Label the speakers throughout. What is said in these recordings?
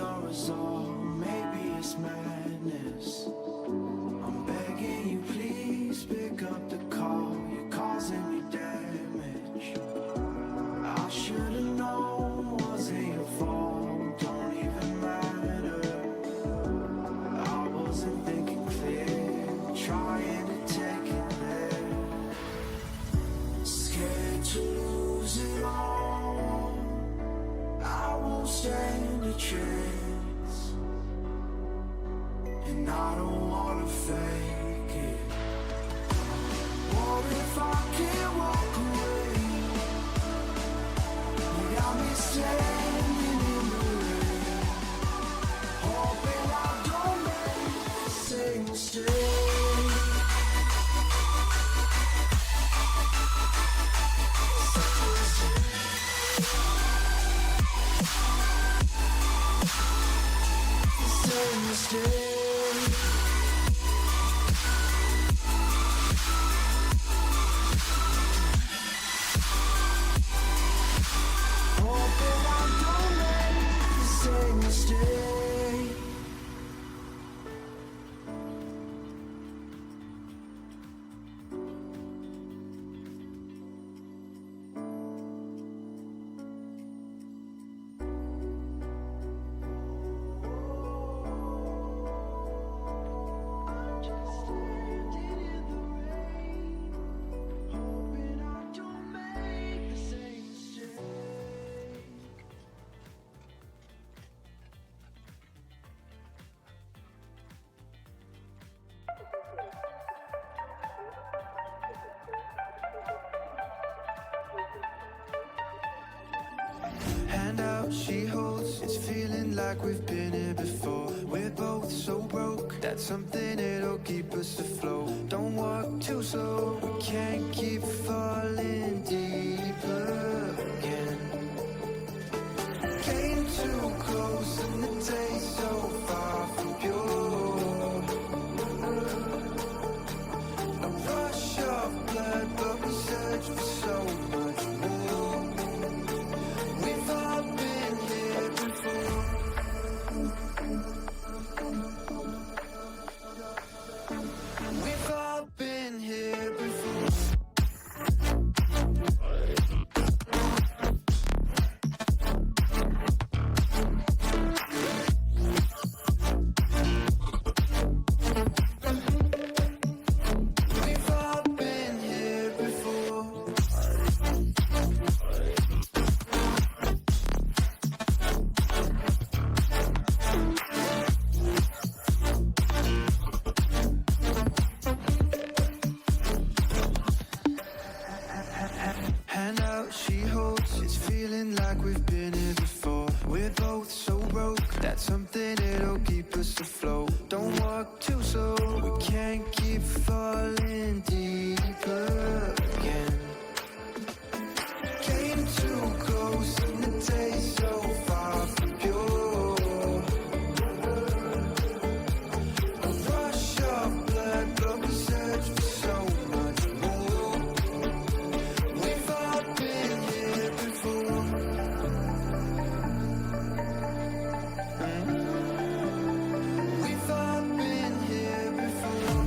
Speaker 1: the result, maybe it's madness. I'm begging you, please pick up the call. You're causing me damage. I should've known, wasn't your fault. Don't even matter. I wasn't thinking clear, trying to take it there. Scared to lose it all. I won't stand a chance, and I don't wanna fake it. What if I can't walk away? You got me standing in the rain, hoping I don't make the same mistake. Same mistake. Hoping I don't make the same mistake. I'm just standing in the rain, hoping I don't make the same mistake. Hand out, she holds. It's feeling like we've been here before. We're both so broke. That's something that'll keep us afloat. Don't walk too slow. We can't keep falling deeper again. Came too close and the taste so far from pure. A rush of blood, but we search for so much more. We've all been here before. We've all been here before. We've all been here before. Hand out, she holds. It's feeling like we've been here before. We're both so broke. That's something that'll keep us afloat. Don't walk too slow. We can't keep falling deeper again. Came too close and the taste so far from pure. A rush of blood, but we search for so much more. We've all been here before. We've all been here before.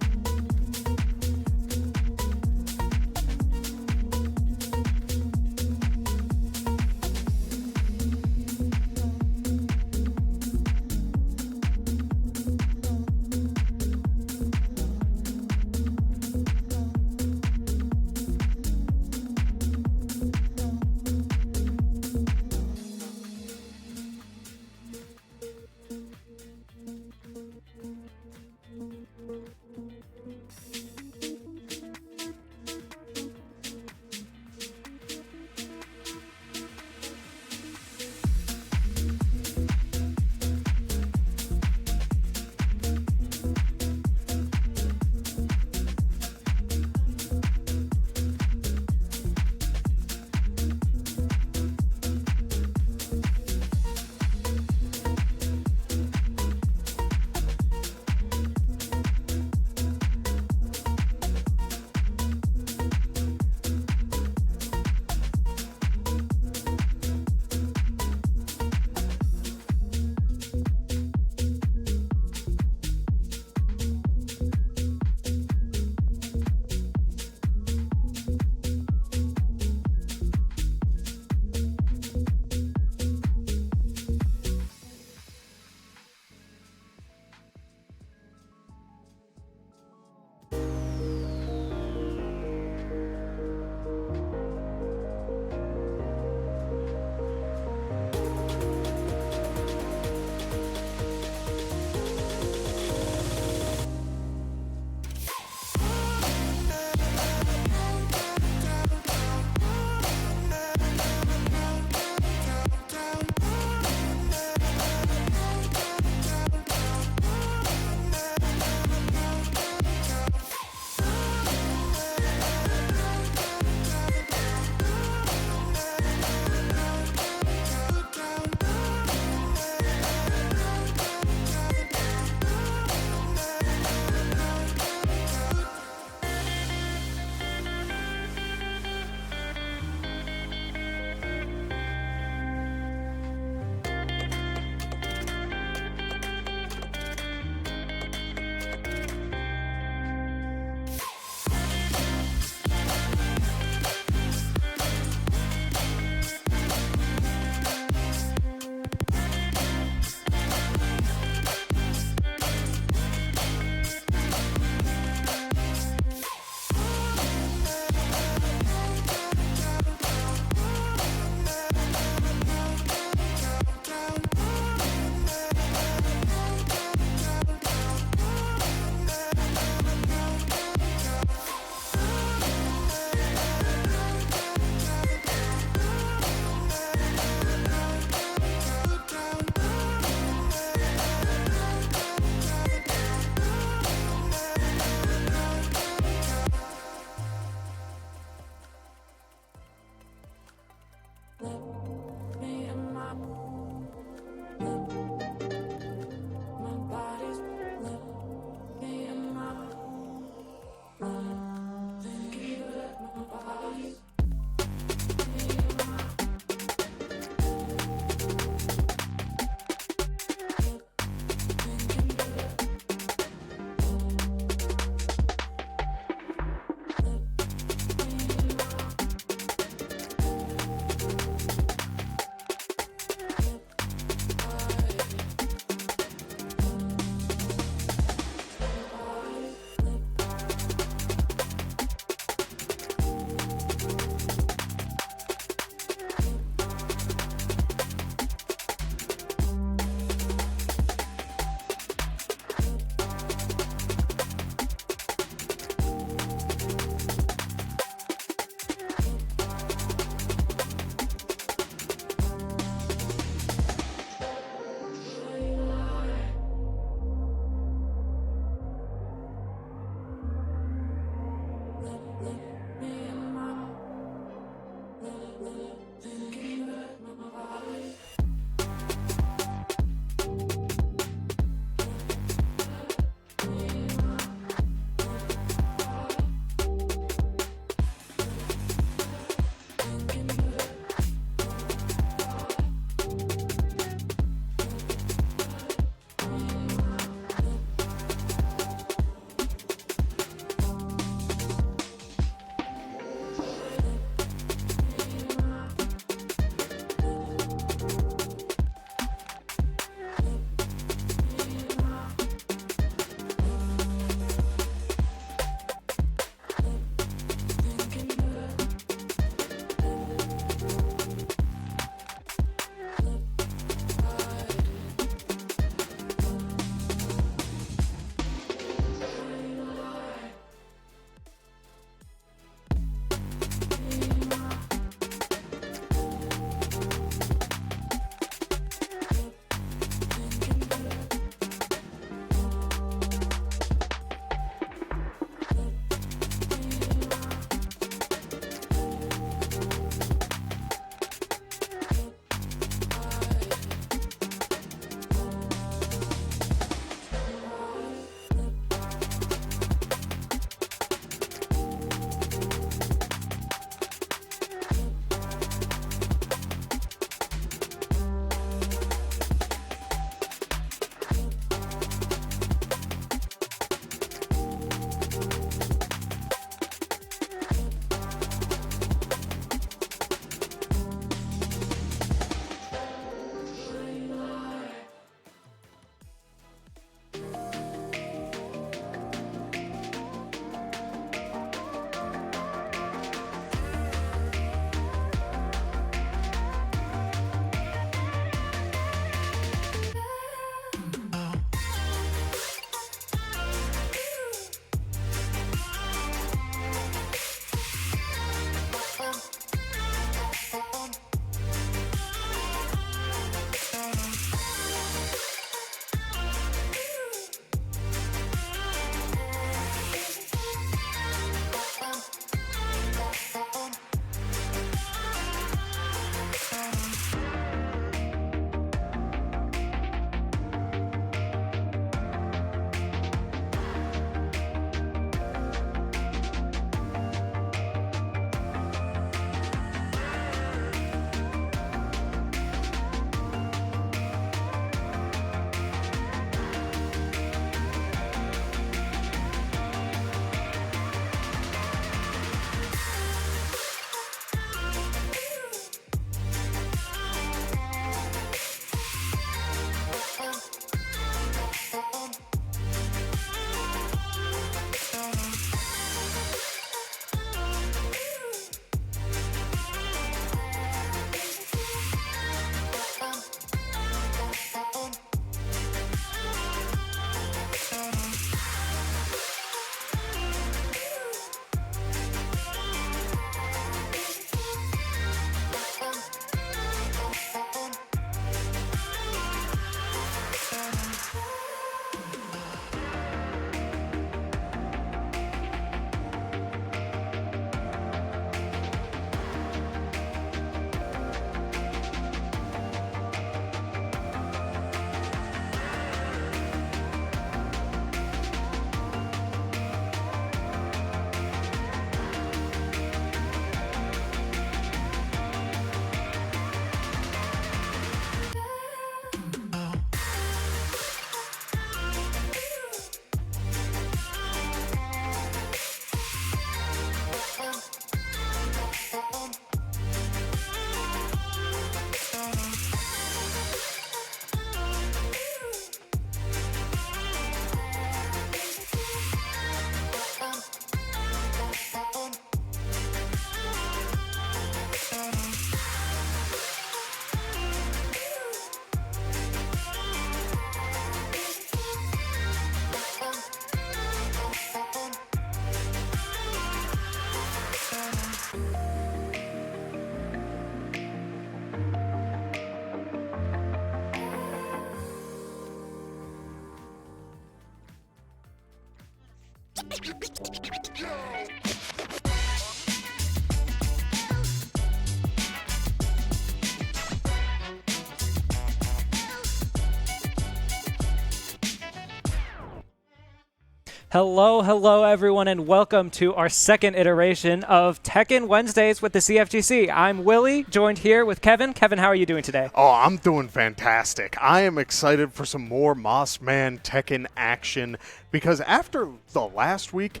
Speaker 2: Hello everyone, and welcome to our second iteration of Tekken Wednesdays with the CFGC. I'm Willie, joined here with Kevin. Kevin, how are you doing today?
Speaker 3: Oh, I'm doing fantastic. I am excited for some more MossMan Tekken action because after the last week,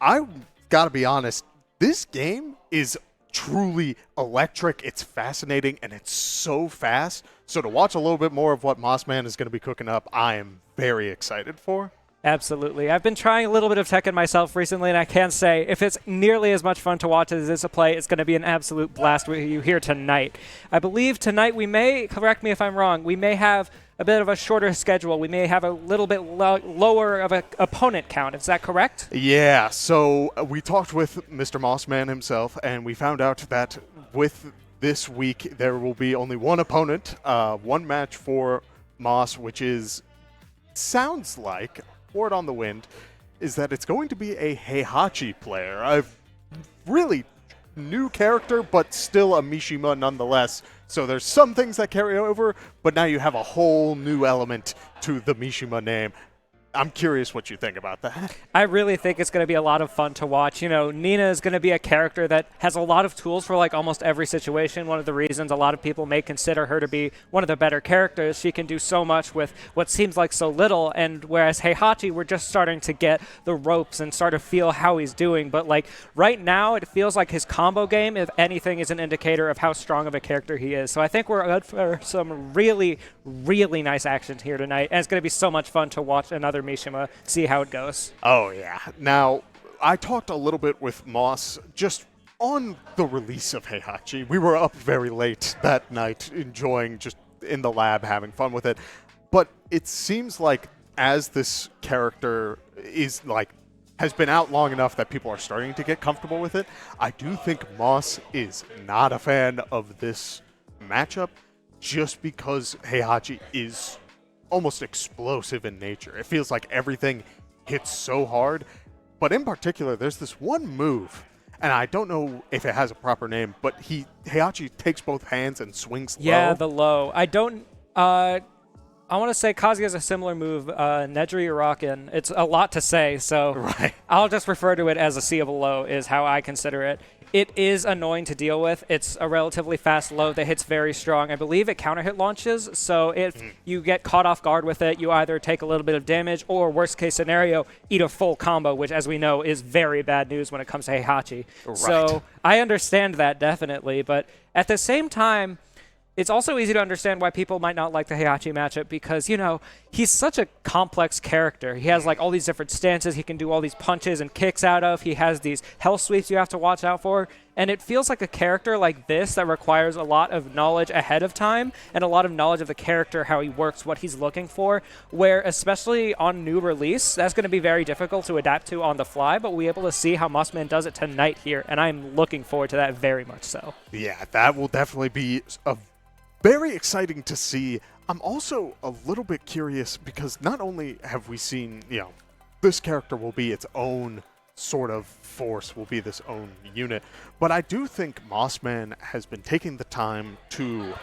Speaker 3: I gotta be honest, this game is truly electric. It's fascinating and it's so fast. So to watch a little bit more of what MossMan is going to be cooking up, I am very excited for.
Speaker 2: Absolutely. I've been trying a little bit of Tekken myself recently, and I can say if it's nearly as much fun to watch as it is to play, it's going to be an absolute blast with you here tonight. I believe tonight we may, correct me if I'm wrong, we may have a bit of a shorter schedule. We may have a little bit lower of an opponent count. Is that correct?
Speaker 3: Yeah, so we talked with Mr. MossMan himself, and we found out that with this week there will be only one opponent, one match for Moss, which is, sounds like, word on the wind, is that it's going to be a Heihachi player. A really new character, but still a Mishima nonetheless. So there's some things that carry over, but now you have a whole new element to the Mishima name. I'm curious what you think about that.
Speaker 2: I really think it's going to be a lot of fun to watch. You know, Nina is going to be a character that has a lot of tools for like almost every situation. One of the reasons a lot of people may consider her to be one of the better characters. She can do so much with what seems like so little. And whereas Heihachi, we're just starting to get the ropes and start to feel how he's doing. But like right now, it feels like his combo game, if anything, is an indicator of how strong of a character he is. So I think we're good for some really, really nice action here tonight. And it's going to be so much fun to watch another Mishima, see how it goes.
Speaker 3: Oh, yeah. Now, I talked a little bit with Moss just on the release of Heihachi. We were up very late that night, enjoying just in the lab, having fun with it. But it seems like as this character is like, has been out long enough that people are starting to get comfortable with it, I do think Moss is not a fan of this matchup just because Heihachi is almost explosive in nature. It feels like everything hits so hard, but in particular, there's this one move, and I don't know if it has a proper name, but Heihachi takes both hands and swings low.
Speaker 2: Yeah, the low. I want to say Kazuya has a similar move, Nejiri Uraken. It's a lot to say, so
Speaker 3: right.
Speaker 2: I'll just refer to it as a seeable low is how I consider it. It is annoying to deal with. It's a relatively fast low that hits very strong. I believe it counter hit launches, so if you get caught off guard with it, you either take a little bit of damage or, worst case scenario, eat a full combo, which, as we know, is very bad news when it comes to Heihachi.
Speaker 3: Right.
Speaker 2: So I understand that definitely, but at the same time, it's also easy to understand why people might not like the Heihachi matchup because, you know, he's such a complex character. He has, like, all these different stances. He can do all these punches and kicks out of. He has these hell sweeps you have to watch out for. And it feels like a character like this that requires a lot of knowledge ahead of time and a lot of knowledge of the character, how he works, what he's looking for, where especially on new release, that's going to be very difficult to adapt to on the fly, but we'll be able to see how MossMan does it tonight here, and I'm looking forward to that very much so.
Speaker 3: Yeah, that will definitely be a very exciting to see. I'm also a little bit curious because not only have we seen, you know, this character will be its own sort of force, will be this own unit, but I do think MossMan has been taking the time to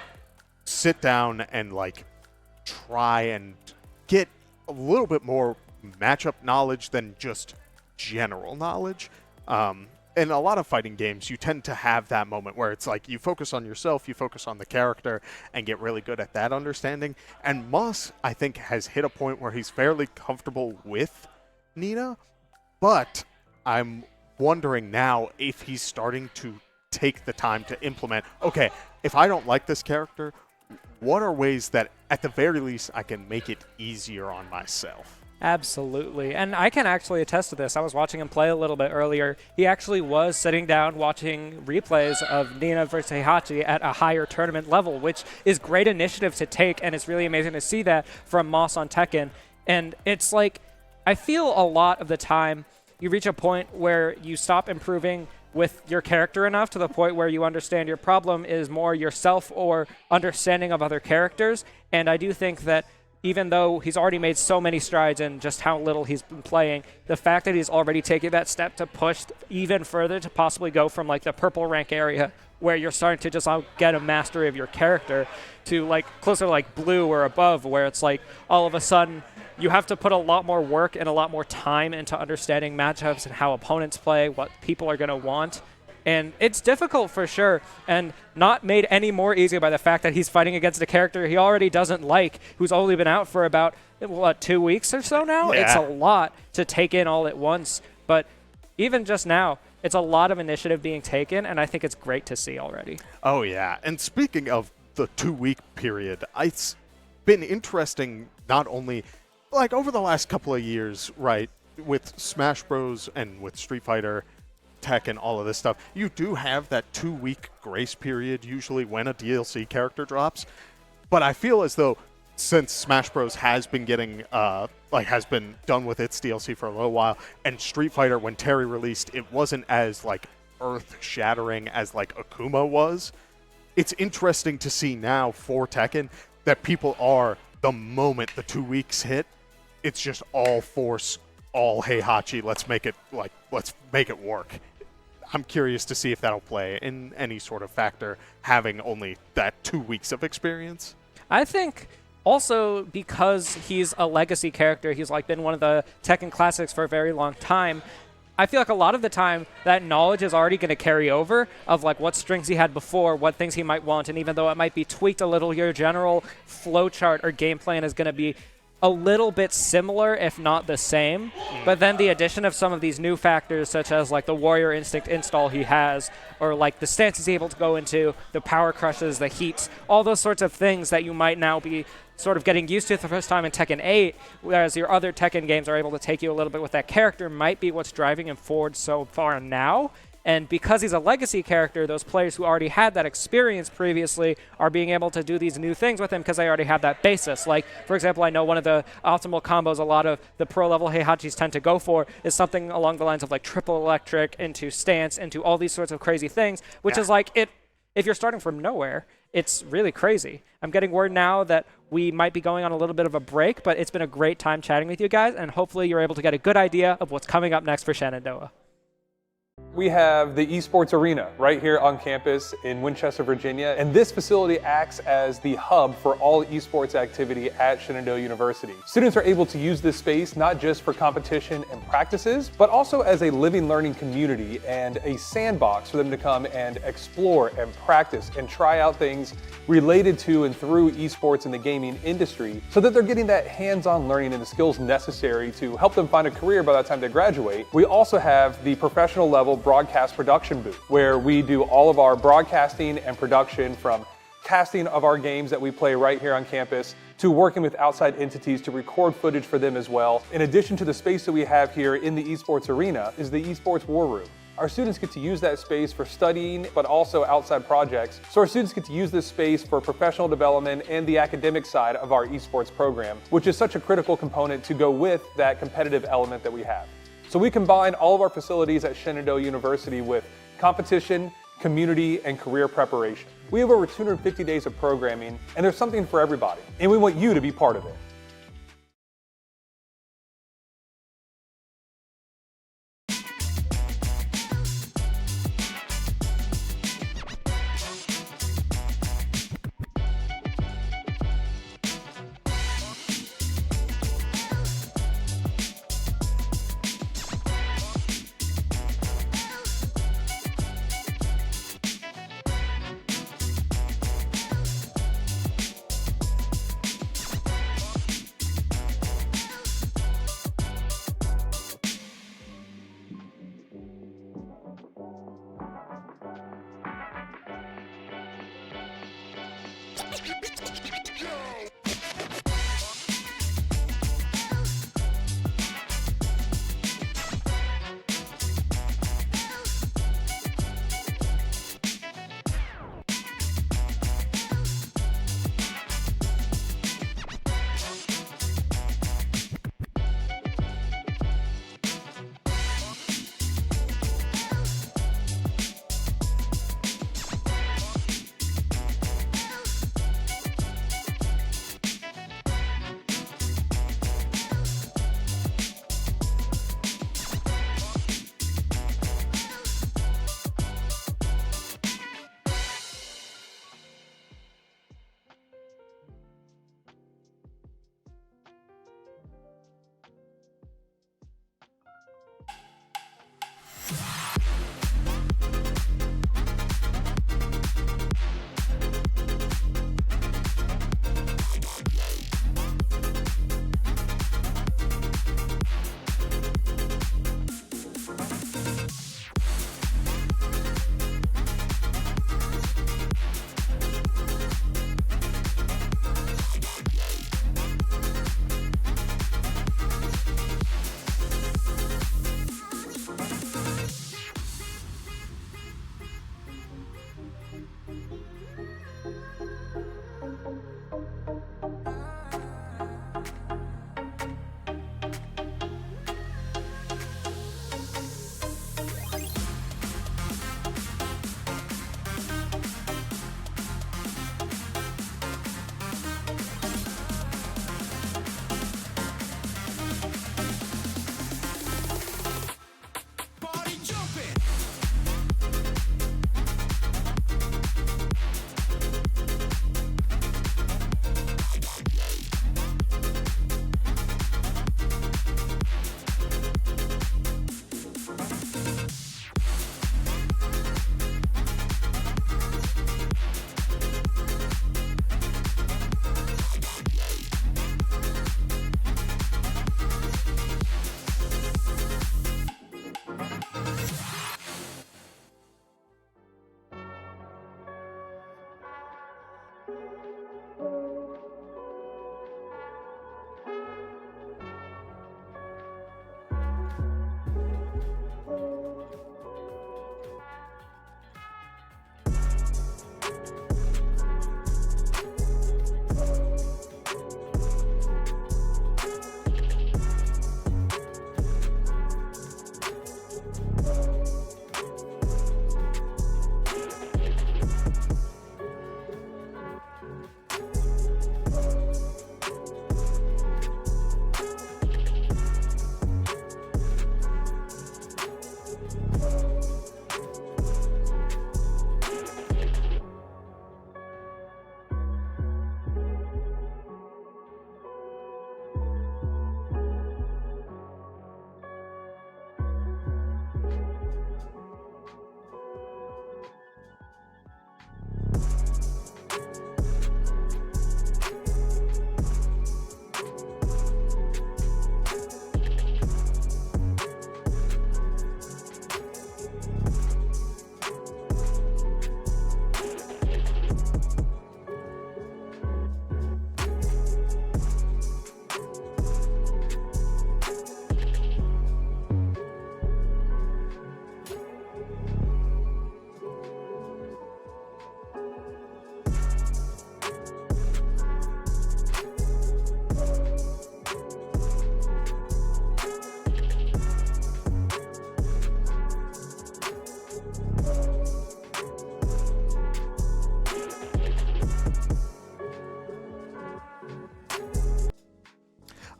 Speaker 3: sit down and like try and get a little bit more matchup knowledge than just general knowledge. In a lot of fighting games, you tend to have that moment where it's like you focus on yourself, you focus on the character, and get really good at that understanding. And Moss, I think, has hit a point where he's fairly comfortable with Nina, but I'm wondering now if he's starting to take the time to implement, okay, if I don't like this character, what are ways that, at the very least, I can make it easier on myself?
Speaker 2: Absolutely. And I can actually attest to this. I was watching him play a little bit earlier. He actually was sitting down watching replays of Nina versus Heihachi at a higher tournament level, which is great initiative to take, and it's really amazing to see that from Moss on Tekken. And it's like, I feel a lot of the time you reach a point where you stop improving with your character enough to the point where you understand your problem is more yourself or understanding of other characters. And I do think that even though he's already made so many strides in just how little he's been playing, the fact that he's already taken that step to push even further to possibly go from like the purple rank area where you're starting to just get a mastery of your character to like closer to like blue or above, where it's like all of a sudden you have to put a lot more work and a lot more time into understanding matchups and how opponents play, what people are going to want. And it's difficult for sure, and not made any more easy by the fact that he's fighting against a character he already doesn't like, who's only been out for about, what, 2 weeks or so now?
Speaker 3: Yeah.
Speaker 2: It's a lot to take in all at once. But even just now, it's a lot of initiative being taken, and I think it's great to see already.
Speaker 3: Oh, yeah. And speaking of the 2-week period, it's been interesting not only, like, over the last couple of years, right, with Smash Bros. And with Street Fighter, Tekken, all of this stuff, you do have that 2-week grace period usually when a DLC character drops. But I feel as though since Smash Bros. Has been getting, has been done with its DLC for a little while, and Street Fighter, when Terry released, it wasn't as, like, earth-shattering as, like, Akuma was. It's interesting to see now for Tekken that people are, the moment the 2 weeks hit, it's just all force, all Heihachi, let's make it work. I'm curious to see if that'll play in any sort of factor, having only that 2 weeks of experience.
Speaker 2: I think also because he's a legacy character, he's like been one of the Tekken classics for a very long time. I feel like a lot of the time that knowledge is already going to carry over of like what strings he had before, what things he might want, and even though it might be tweaked a little, your general flowchart or game plan is going to be a little bit similar, if not the same. But then the addition of some of these new factors, such as like the Warrior Instinct install he has, or like the stance he's able to go into, the power crushes, the heats, all those sorts of things that you might now be sort of getting used to the first time in Tekken 8, whereas your other Tekken games are able to take you a little bit with that character, might be what's driving him forward so far now. And because he's a legacy character, those players who already had that experience previously are being able to do these new things with him because they already have that basis. Like, for example, I know one of the optimal combos a lot of the pro-level Heihachis tend to go for is something along the lines of like triple electric into stance, into all these sorts of crazy things, which is like, if you're starting from nowhere, it's really crazy. I'm getting word now that we might be going on a little bit of a break, but it's been a great time chatting with you guys, and hopefully you're able to get a good idea of what's coming up next for Shenandoah.
Speaker 4: We have the Esports Arena right here on campus in Winchester, Virginia, and this facility acts as the hub for all esports activity at Shenandoah University. Students are able to use this space not just for competition and practices, but also as a living learning community and a sandbox for them to come and explore and practice and try out things related to and through esports in the gaming industry, so that they're getting that hands-on learning and the skills necessary to help them find a career by the time they graduate. We also have the professional level broadcast production booth, where we do all of our broadcasting and production, from casting of our games that we play right here on campus to working with outside entities to record footage for them as well. In addition to the space that we have here in the esports arena is the esports war room. Our students get to use that space for studying, but also outside projects. So our students get to use this space for professional development and the academic side of our esports program, which is such a critical component to go with that competitive element that we have. So we combine all of our facilities at Shenandoah University with competition, community, and career preparation. We have over 250 days of programming, and there's something for everybody, and we want you to be part of it.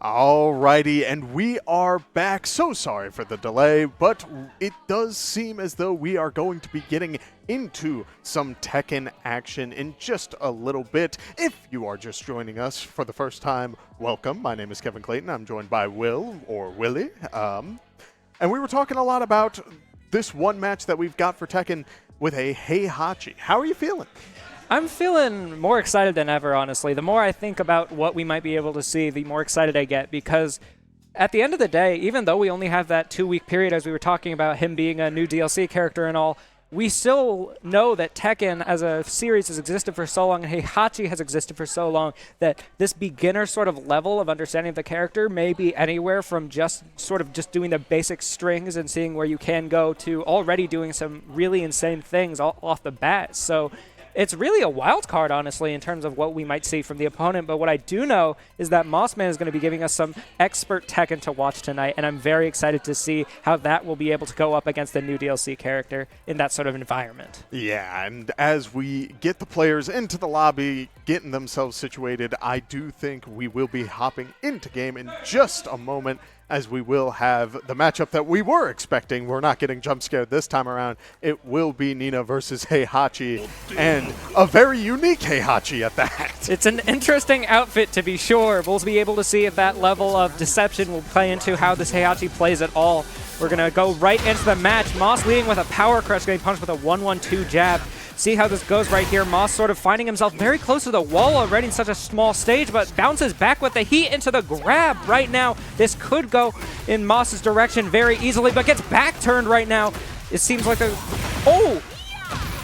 Speaker 3: Alrighty, and we are back. So sorry for the delay, but it does seem as though we are going to be getting into some Tekken action in just a little bit. If you are just joining us for the first time, welcome. My name is Kevin Clayton. I'm joined by Will, or Willie. And we were talking a lot about this one match that we've got for Tekken with a Heihachi. How are you feeling?
Speaker 2: I'm feeling more excited than ever, honestly. The more I think about what we might be able to see, the more excited I get, because at the end of the day, even though we only have that 2-week period, as we were talking about him being a new DLC character and all, we still know that Tekken as a series has existed for so long, and Heihachi has existed for so long, that this beginner sort of level of understanding of the character may be anywhere from just doing the basic strings and seeing where you can go to already doing some really insane things off the bat. So it's really a wild card, honestly, in terms of what we might see from the opponent. But what I do know is that MossMan is going to be giving us some expert Tekken to watch tonight, and I'm very excited to see how that will be able to go up against the new DLC character in that sort of environment. Yeah,
Speaker 3: and as we get the players into the lobby, getting themselves situated, I do think we will be hopping into game in just a moment, as we will have the matchup that we were expecting. We're not getting jump scared this time around. It will be Nina versus Heihachi, and a very unique Heihachi at that.
Speaker 2: It's an interesting outfit, to be sure. We'll be able to see if that level of deception will play into how this Heihachi plays at all. We're going to go right into the match. Moss leading with a power crush, getting punched with a 1-1-2 jab. See how this goes right here. Moss sort of finding himself very close to the wall already in such a small stage, but bounces back with the heat into the grab right now. This could go in Moss's direction very easily, but gets back turned right now. It seems like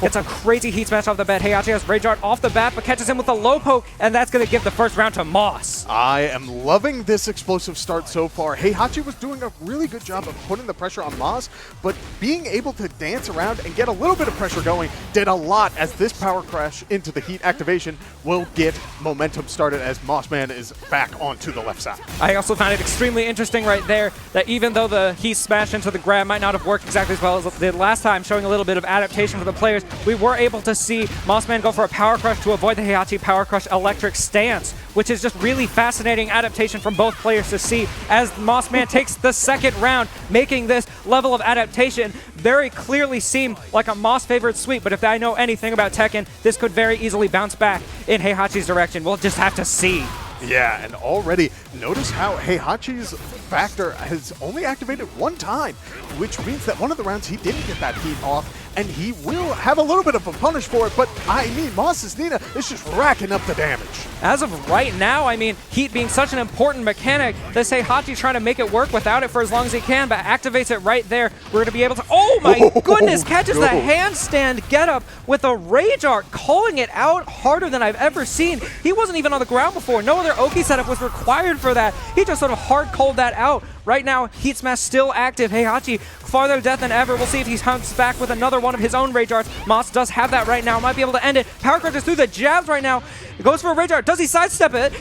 Speaker 2: it's a crazy heat smash off the bat. Heihachi has Rage Art off the bat, but catches him with a low poke, and that's going to give the first round to Moss.
Speaker 3: I am loving this explosive start so far. Heihachi was doing a really good job of putting the pressure on Moss, but being able to dance around and get a little bit of pressure going did a lot, as this power crash into the heat activation will get momentum started as MossMan is back onto the left side.
Speaker 2: I also found it extremely interesting right there that even though the heat smash into the grab might not have worked exactly as well as it did last time, showing a little bit of adaptation for the players, we were able to see MossMan go for a power crush to avoid the Heihachi power crush electric stance, which is just really fascinating adaptation from both players to see, as MossMan takes the second round, making this level of adaptation very clearly seem like a Moss favorite sweep. But if I know anything about Tekken, this could very easily bounce back in Heihachi's direction. We'll just have to see.
Speaker 3: Yeah, and already notice how Heihachi's factor has only activated one time, which means that one of the rounds he didn't get that heat off, and he will have a little bit of a punish for it, but I mean, Moss's Nina is just racking up the damage.
Speaker 2: As of right now, I mean, heat being such an important mechanic, this Heihachi trying to make it work without it for as long as he can, but activates it right there. We're going to be able to, oh my goodness, catches the handstand get up with a Rage Art, calling it out harder than I've ever seen. He wasn't even on the ground before. No other Oki setup was required for that. He just sort of hard called that out. Right now, Heat Smash still active. Heihachi farther to death than ever. We'll see if he comes back with another one of his own Rage Arts. Moss does have that right now. Might be able to end it. Power crushes through the jabs right now. It goes for a Rage Art. Does he sidestep it?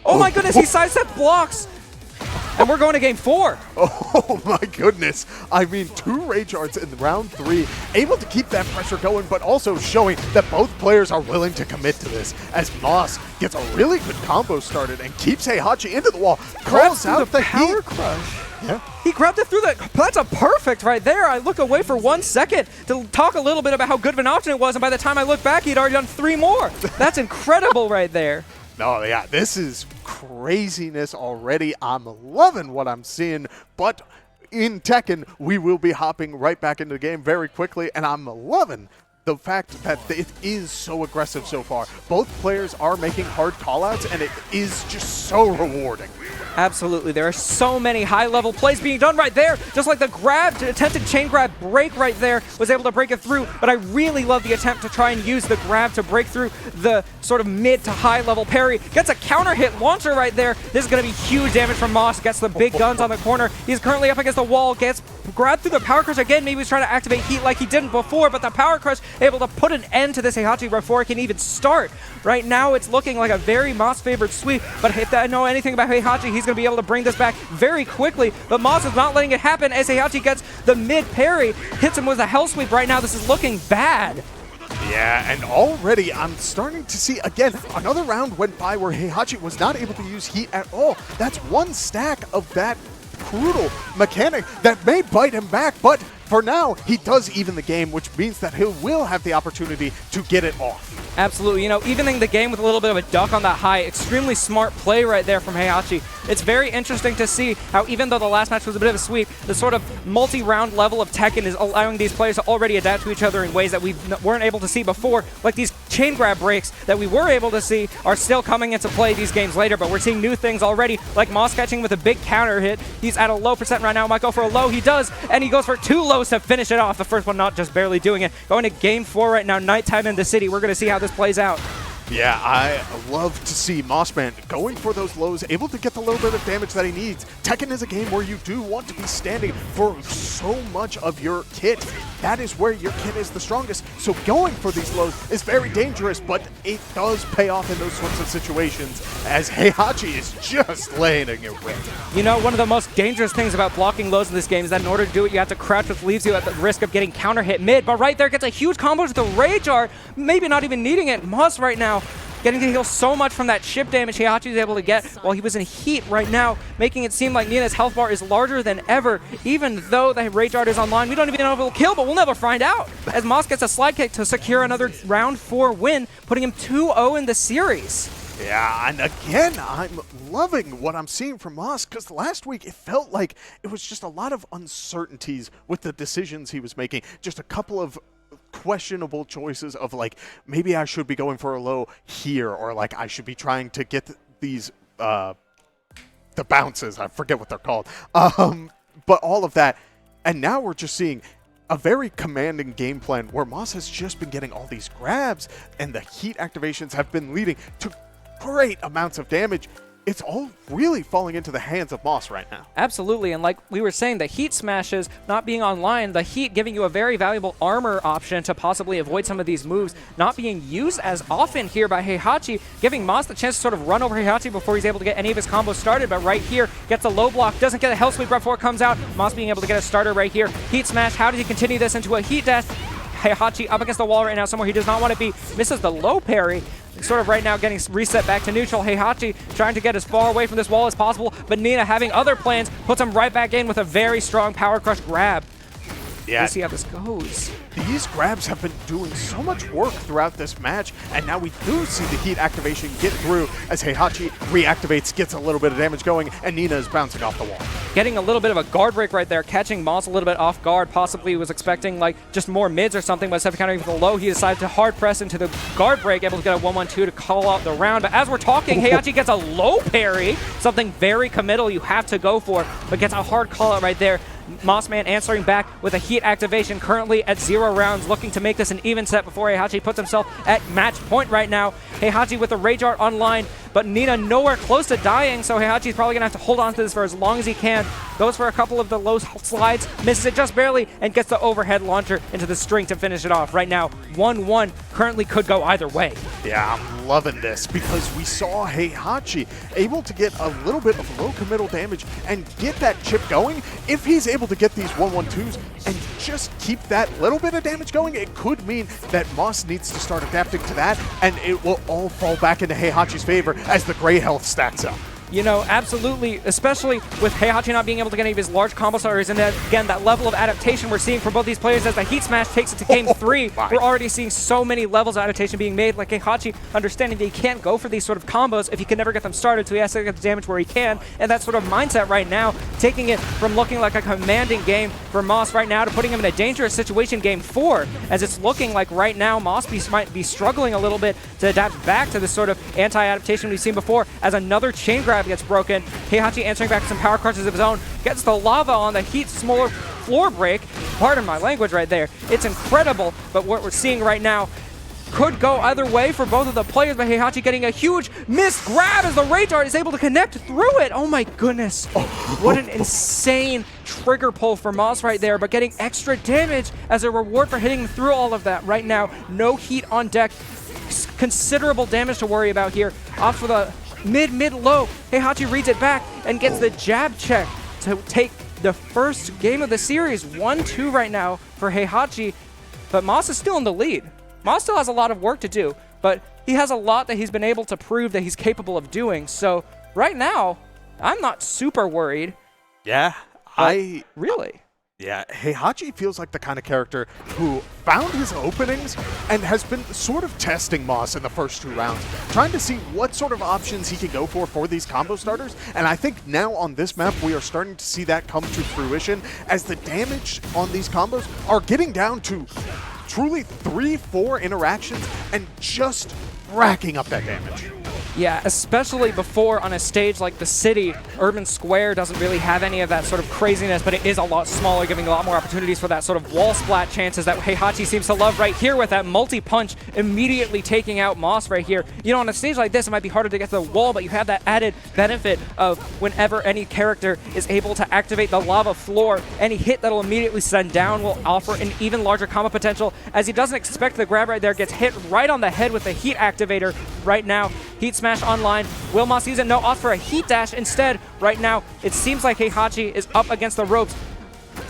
Speaker 2: Oh my goodness, he sidestep blocks. And we're going to game 4.
Speaker 3: Oh my goodness. I mean, 2 Rage Arts in round 3, able to keep that pressure going, but also showing that both players are willing to commit to this, as Moss gets a really good combo started and keeps Heihachi into the wall.
Speaker 2: Grabs out the power
Speaker 3: heat
Speaker 2: crush.
Speaker 3: Yeah.
Speaker 2: He grabbed it through the, that's a perfect right there. I look away for 1 second to talk a little bit about how good of an option it was, and by the time I look back, he'd already done 3 more. That's incredible right there.
Speaker 3: No, yeah, this is craziness already. I'm loving what I'm seeing, but in Tekken, we will be hopping right back into the game very quickly, and I'm loving the fact that it is so aggressive so far. Both players are making hard callouts, and it is just so rewarding.
Speaker 2: Absolutely. There are so many high-level plays being done right there. Just like the grab, attempted chain grab break right there, was able to break it through. But I really love the attempt to try and use the grab to break through the sort of mid to high-level parry. Gets a counter hit launcher right there. This is going to be huge damage from Moss. Gets the big guns on the corner. He's currently up against the wall. Gets grabbed through the power crush again. Maybe he's trying to activate heat like he didn't before, but the power crush able to put an end to this Heihachi before it can even start. Right now, it's looking like a very Moss favored sweep, but if I know anything about Heihachi, he's going to be able to bring this back very quickly, but Moss is not letting it happen as Heihachi gets the mid parry, hits him with a hell sweep right now. This is looking bad.
Speaker 3: Yeah, and already I'm starting to see, again, another round went by where Heihachi was not able to use heat at all. That's one stack of that brutal mechanic that may bite him back, but for now, he does even the game, which means that he will have the opportunity to get it off.
Speaker 2: Absolutely. You know, evening the game with a little bit of a duck on that high. Extremely smart play right there from Heihachi. It's very interesting to see how even though the last match was a bit of a sweep, the sort of multi-round level of Tekken is allowing these players to already adapt to each other in ways that we weren't able to see before. Like these chain grab breaks that we were able to see are still coming into play these games later, but we're seeing new things already, like Moss catching with a big counter hit. He's at a low percent right now. Might go for a low. He does, and he goes for 2 lows to finish it off. The first one not just barely doing it. Going to game 4 right now, nighttime in the city. We're going to see how this plays out.
Speaker 3: Yeah, I love to see MossMan going for those lows, able to get the little bit of damage that he needs. Tekken is a game where you do want to be standing for so much of your kit. That is where your kit is the strongest. So going for these lows is very dangerous, but it does pay off in those sorts of situations, as Heihachi is just laying it with.
Speaker 2: You know, one of the most dangerous things about blocking lows in this game is that in order to do it, you have to crouch, which leaves you at the risk of getting counter hit mid. But right there gets a huge combo to the Rage Art, maybe not even needing it. Moss right now getting to heal so much from that chip damage Heihachi is able to get while he was in heat right now, making it seem like Nina's health bar is larger than ever. Even though the Rage Art is online, we don't even know if it'll kill, but we'll never find out, as Moss gets a slide kick to secure another round 4 win, putting him 2-0 in the series.
Speaker 3: Yeah, and again, I'm loving what I'm seeing from Moss, because last week it felt like it was just a lot of uncertainties with the decisions he was making. Just a couple of questionable choices of like, maybe I should be going for a low here, or like I should be trying to get these, the bounces, I forget what they're called. But all of that, and now we're just seeing a very commanding game plan where Moss has just been getting all these grabs, and the heat activations have been leading to great amounts of damage. It's all really falling into the hands of Moss right now.
Speaker 2: Absolutely, and like we were saying, the heat smashes not being online, the heat giving you a very valuable armor option to possibly avoid some of these moves not being used as often here by Heihachi, giving Moss the chance to sort of run over Heihachi before he's able to get any of his combos started. But right here, gets a low block, doesn't get a hell sweep right before it comes out. Moss being able to get a starter right here. Heat smash, how does he continue this into a heat dash? Heihachi up against the wall right now, somewhere he does not want to be, misses the low parry. Sort of right now getting reset back to neutral. Heihachi trying to get as far away from this wall as possible, but Nina having other plans, puts him right back in with a very strong power crush grab.
Speaker 3: Yeah.
Speaker 2: We'll see how this goes.
Speaker 3: These grabs have been doing so much work throughout this match, and now we do see the heat activation get through as Heihachi reactivates, gets a little bit of damage going, and Nina is bouncing off the wall.
Speaker 2: Getting a little bit of a guard break right there, catching Moss a little bit off guard. Possibly was expecting like just more mids or something, but instead of countering with the low, he decided to hard press into the guard break, able to get a 1-1-2 to call out the round. But as we're talking, Heihachi gets a low parry, something very committal you have to go for, but gets a hard call out right there. MossMan answering back with a heat activation, currently at 0 rounds, looking to make this an even set before Heihachi puts himself at match point right now. Heihachi with the Rage Art online, but Nina nowhere close to dying, so Heihachi's probably going to have to hold on to this for as long as he can. Goes for a couple of the low slides, misses it just barely, and gets the overhead launcher into the string to finish it off. Right now, 1-1 currently could go either way.
Speaker 3: Yeah, I'm loving this, because we saw Heihachi able to get a little bit of low committal damage and get that chip going. If he's able to get these 1-1-2s and just keep that little bit of damage going, it could mean that Moss needs to start adapting to that, and it will all fall back into Heihachi's favor as the gray health stacks up.
Speaker 2: You know, absolutely, especially with Heihachi not being able to get any of his large combo starters, and then, again, that level of adaptation we're seeing from both these players as the Heat Smash takes it to game 3. We're already seeing so many levels of adaptation being made, like Heihachi understanding that he can't go for these sort of combos if he can never get them started, so he has to get the damage where he can, and that sort of mindset right now, taking it from looking like a commanding game for Moss right now to putting him in a dangerous situation game 4, as it's looking like right now Moss might be struggling a little bit to adapt back to this sort of anti-adaptation we've seen before, as another chain grab gets broken. Heihachi answering back with some power crushes of his own, gets the lava on the heat smaller floor break. Pardon my language right there. It's incredible, but what we're seeing right now could go either way for both of the players, but Heihachi getting a huge missed grab as the Rage Art is able to connect through it. Oh my goodness. What an insane trigger pull for Moss right there, but getting extra damage as a reward for hitting through all of that. Right now, no heat on deck. Considerable damage to worry about here. Off for the mid-low. Heihachi reads it back and gets the jab check to take the first game of the series. 1-2 right now for Heihachi, but Moss is still in the lead. Moss still has a lot of work to do, but he has a lot that he's been able to prove that he's capable of doing. So right now, I'm not super worried.
Speaker 3: Yeah,
Speaker 2: Really?
Speaker 3: Yeah, Heihachi feels like the kind of character who found his openings and has been sort of testing Moss in the first 2 rounds, trying to see what sort of options he can go for these combo starters. And I think now on this map, we are starting to see that come to fruition as the damage on these combos are getting down to truly 3-4 interactions and just racking up that damage.
Speaker 2: Yeah, especially before on a stage like the city, Urban Square doesn't really have any of that sort of craziness, but it is a lot smaller, giving a lot more opportunities for that sort of wall splat chances that Heihachi seems to love right here with that multi-punch immediately taking out Moss right here. You know, on a stage like this, it might be harder to get to the wall, but you have that added benefit of whenever any character is able to activate the lava floor, any hit that'll immediately send down will offer an even larger combo potential, as he doesn't expect the grab right there, gets hit right on the head with the heat activator right now. Heat smash online. Will Moss use it? No, opt for a heat dash instead. Right now, it seems like Heihachi is up against the ropes.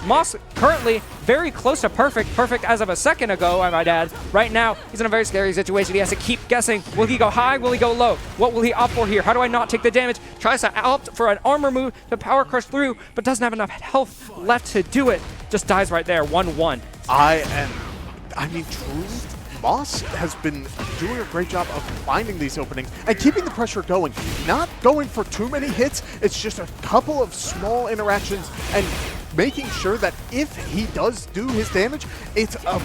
Speaker 2: Moss currently very close to perfect as of a second ago, I might add. Right now, he's in a very scary situation. He has to keep guessing. Will he go high? Will he go low? What will he opt for here? How do I not take the damage? Tries to opt for an armor move to power crush through, but doesn't have enough health left to do it. Just dies right there, 1-1.
Speaker 3: I mean, truly, Moss has been doing a great job of finding these openings and keeping the pressure going. Not going for too many hits, it's just a couple of small interactions and making sure that if he does do his damage, it's a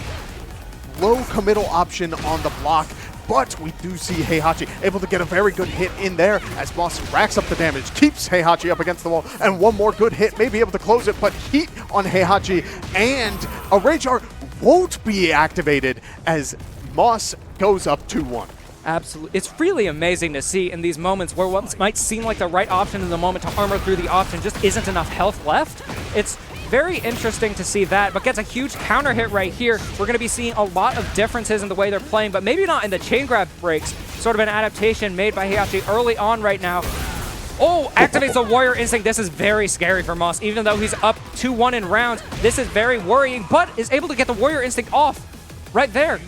Speaker 3: low committal option on the block. But we do see Heihachi able to get a very good hit in there as Moss racks up the damage, keeps Heihachi up against the wall, and one more good hit may be able to close it, but heat on Heihachi and a Rage Art won't be activated as Moss goes up 2-1.
Speaker 2: Absolutely. It's really amazing to see in these moments where what might seem like the right option in the moment to armor through the option just isn't enough health left. It's very interesting to see that, but gets a huge counter hit right here. We're going to be seeing a lot of differences in the way they're playing, but maybe not in the chain grab breaks. Sort of an adaptation made by Heihachi early on right now. Oh, activates the Warrior Instinct. This is very scary for Moss. Even though he's up 2-1 in rounds, this is very worrying, but is able to get the Warrior Instinct off right there.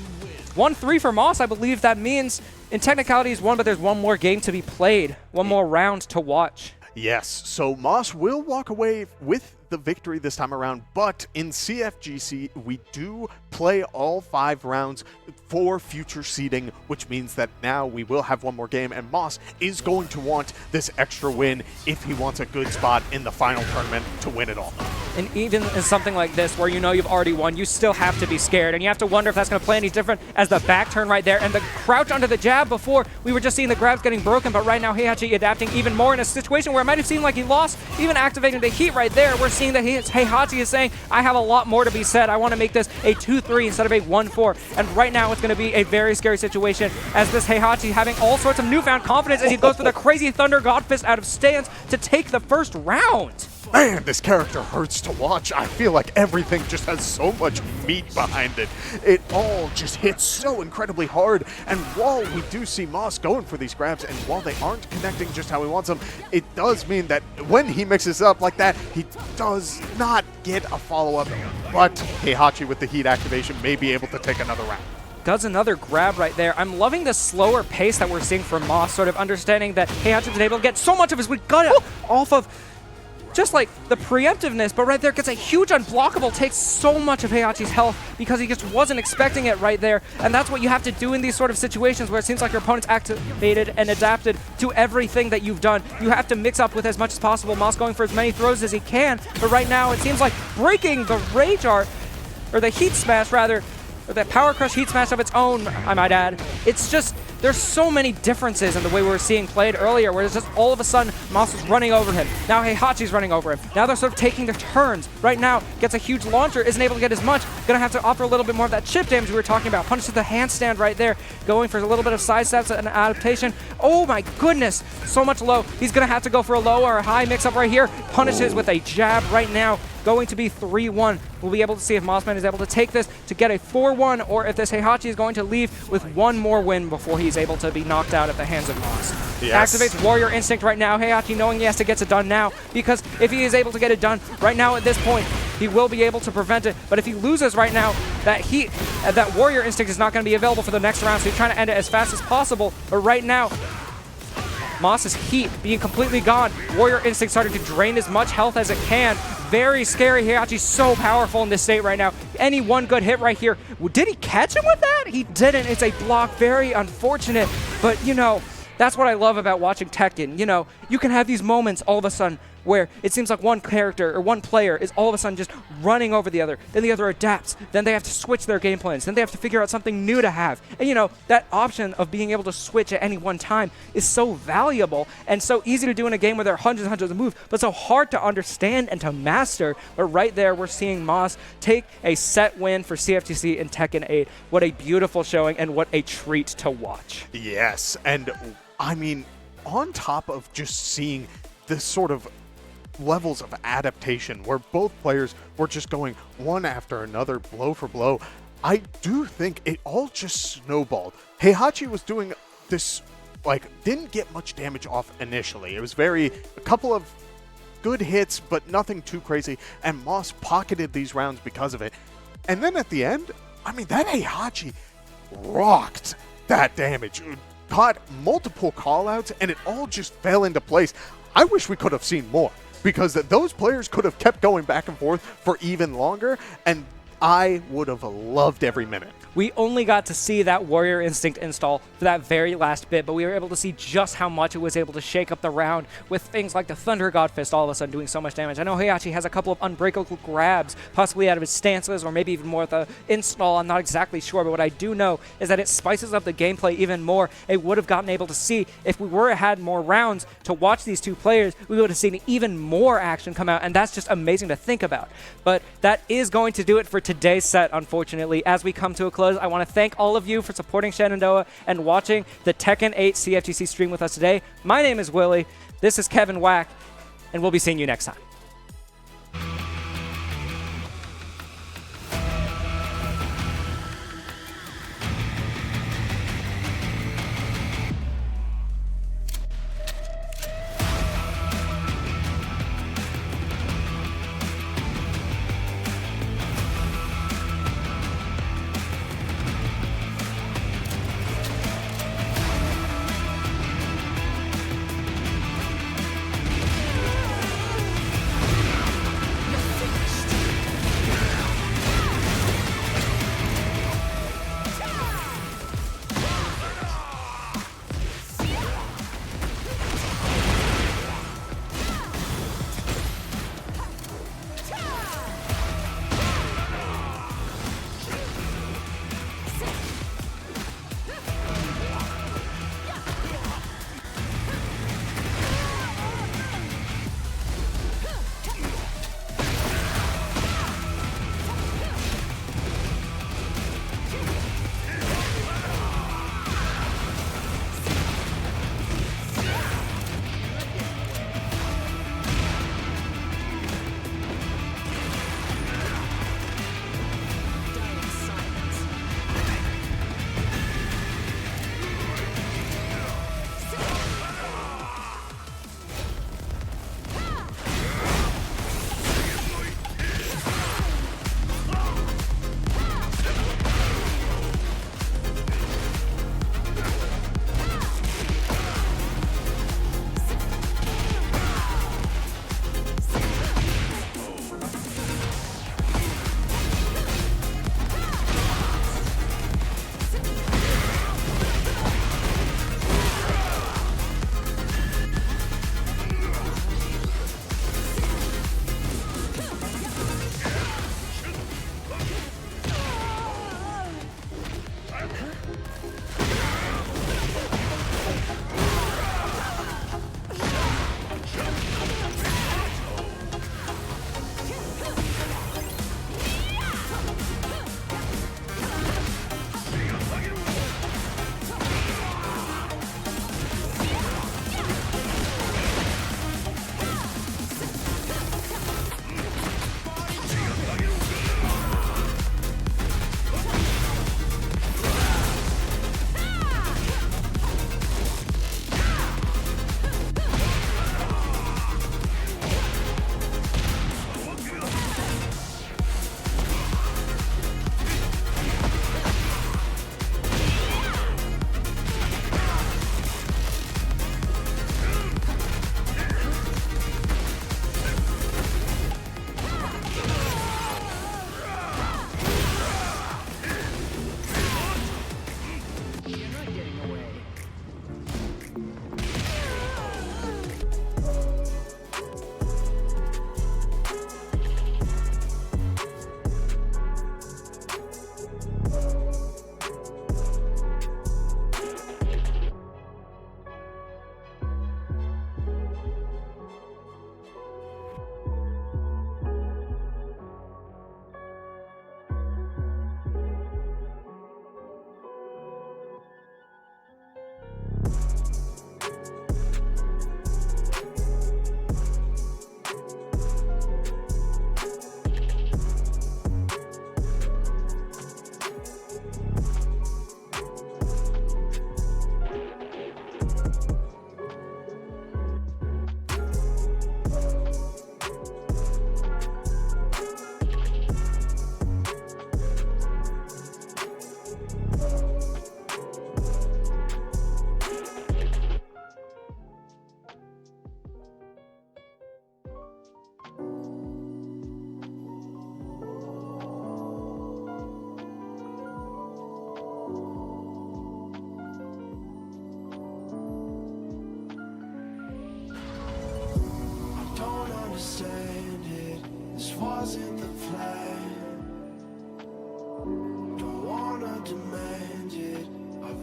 Speaker 2: 1-3 for Moss. I believe that means in technicality he's won, but there's one more game to be played, one more round to watch.
Speaker 3: Yes, so Moss will walk away with the victory this time around, but in CFGC, we do play all 5 rounds for future seeding, which means that now we will have one more game, and Moss is going to want this extra win if he wants a good spot in the final tournament to win it all.
Speaker 2: And even in something like this, where you know you've already won, you still have to be scared, and you have to wonder if that's going to play any different as the back turn right there, and the crouch under the jab before, we were just seeing the grabs getting broken, but right now Heihachi adapting even more in a situation where it might have seemed like he lost, even activating the heat right there. We're seeing that Heihachi is saying, I have a lot more to be said. I want to make this a 2-3 instead of a 1-4. And right now it's going to be a very scary situation as this Heihachi having all sorts of newfound confidence as he goes for the crazy Thunder God Fist out of stance to take the first round.
Speaker 3: Man, this character hurts to watch. I feel like everything just has so much meat behind it. It all just hits so incredibly hard. And while we do see Moss going for these grabs, and while they aren't connecting just how he wants them, it does mean that when he mixes up like that, he does not get a follow-up. But Heihachi with the heat activation may be able to take another round.
Speaker 2: Does another grab right there. I'm loving the slower pace that we're seeing from Moss, sort of understanding that Heihachi's been able to get so much of his gut off of just like the preemptiveness, but right there gets a huge unblockable, takes so much of Heihachi's health because he just wasn't expecting it right there. And that's what you have to do in these sort of situations where it seems like your opponent's activated and adapted to everything that you've done. You have to mix up with as much as possible. Moss going for as many throws as he can, but right now it seems like breaking the Rage Art, or the Heat Smash rather, or that Power Crush Heat Smash of its own, I might add. It's just, there's so many differences in the way we were seeing played earlier, where it's just all of a sudden Moss was running over him. Now Heihachi's running over him. Now they're sort of taking their turns. Right now, gets a huge launcher, isn't able to get as much. Gonna have to offer a little bit more of that chip damage we were talking about. Punish to the handstand right there, going for a little bit of side steps and adaptation. Oh my goodness, so much low. He's gonna have to go for a low or a high mix-up right here. Punishes with a jab right now. Going to be 3-1. We'll be able to see if MossMan is able to take this to get a 4-1, or if this Heihachi is going to leave with one more win before he's able to be knocked out at the hands of Moss.
Speaker 3: Yes.
Speaker 2: Activates Warrior Instinct right now. Heihachi knowing he has to get it done now, because if he is able to get it done right now at this point, he will be able to prevent it. But if he loses right now, that Warrior Instinct is not going to be available for the next round, so he's trying to end it as fast as possible. But right now, Moss's heat being completely gone. Warrior Instinct starting to drain as much health as it can. Very scary. Heihachi's so powerful in this state right now. Any one good hit right here. Did he catch him with that? He didn't. It's a block. Very unfortunate. But, you know, that's what I love about watching Tekken. You know, you can have these moments all of a sudden where it seems like one character or one player is all of a sudden just running over the other. Then the other adapts. Then they have to switch their game plans. Then they have to figure out something new to have. And, you know, that option of being able to switch at any one time is so valuable and so easy to do in a game where there are hundreds and hundreds of moves, but so hard to understand and to master. But right there, we're seeing Moss take a set win for CFGC in Tekken 8. What a beautiful showing and what a treat to watch.
Speaker 3: Yes, and I mean, on top of just seeing this sort of levels of adaptation where both players were just going one after another, blow for blow, I do think it all just snowballed. Heihachi was doing this, like, didn't get much damage off initially. It was a couple of good hits, but nothing too crazy, and Moss pocketed these rounds because of it. And then at the end, I mean, that Heihachi rocked that damage. Caught multiple callouts, and it all just fell into place. I wish we could have seen more, because those players could have kept going back and forth for even longer, and I would have loved every minute.
Speaker 2: We only got to see that Warrior Instinct install for that very last bit, but we were able to see just how much it was able to shake up the round with things like the Thunder God Fist all of a sudden doing so much damage. I know Heihachi has a couple of unbreakable grabs, possibly out of his stances, or maybe even more with the install. I'm not exactly sure, but what I do know is that it spices up the gameplay even more. It would have gotten able to see, if we had more rounds to watch these two players, we would have seen even more action come out, and that's just amazing to think about. But that is going to do it for today's set, unfortunately. As we come to a close, I want to thank all of you for supporting Shenandoah and watching the Tekken 8 CFGC stream with us today. My name is Willie. This is Kevin Wack, and we'll be seeing you next time.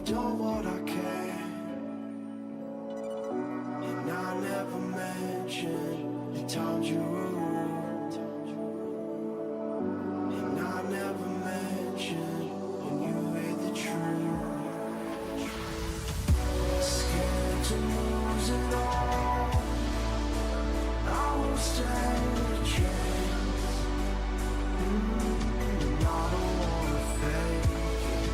Speaker 1: done what I can, and I never mentioned the times you were rude, and I never mentioned when you hate the truth. Scared to lose it all, I won't stand a chance, and I don't wanna fake it.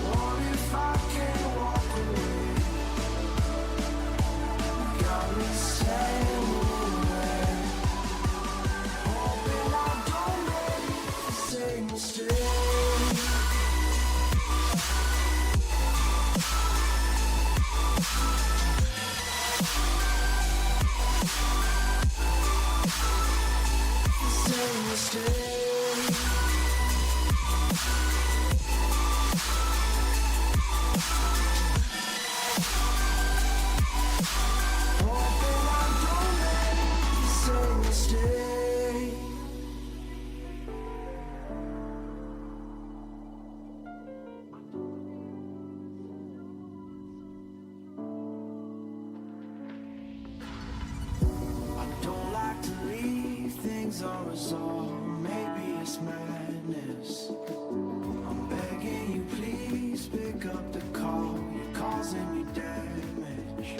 Speaker 1: What if I can't walk away? You got me staying away, hoping I don't make the same mistake. Same mistake. Hoping I don't make the same mistake. I don't like to leave things unresolved. Maybe it's madness. I'm begging you, please pick up the call. You're causing me damage.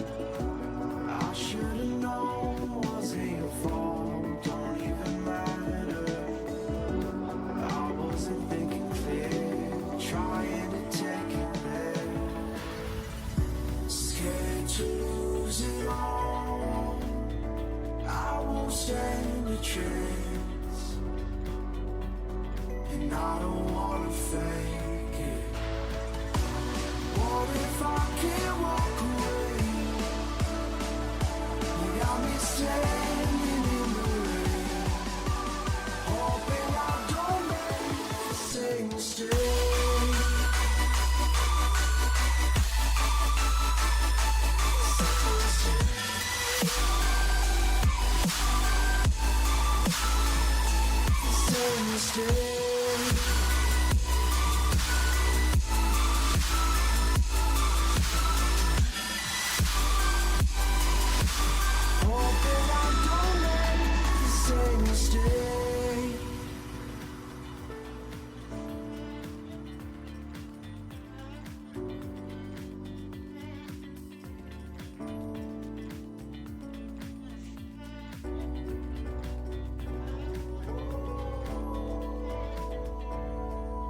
Speaker 1: I should've known, wasn't your fault. Don't even matter. I wasn't thinking clear, trying to take it there. Scared to lose it all, I won't stand a chance, and I don't wanna fake it. What if I can't walk away? You got me standing in the rain, hoping I don't make the same mistake. Same mistake. Hoping I don't make the same mistake.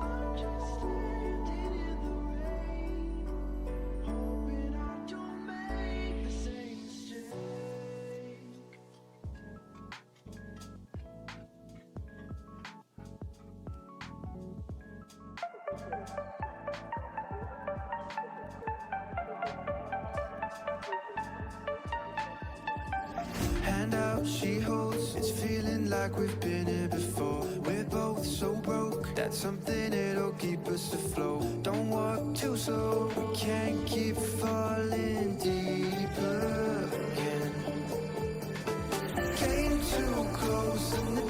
Speaker 1: I'm just standing in the rain, hoping I don't make the same mistake. Hand out, she holds. It's feeling like we've been here before. We're both so broke. That's something that'll keep us afloat. Don't walk too slow. We can't keep falling deeper again. Came too close and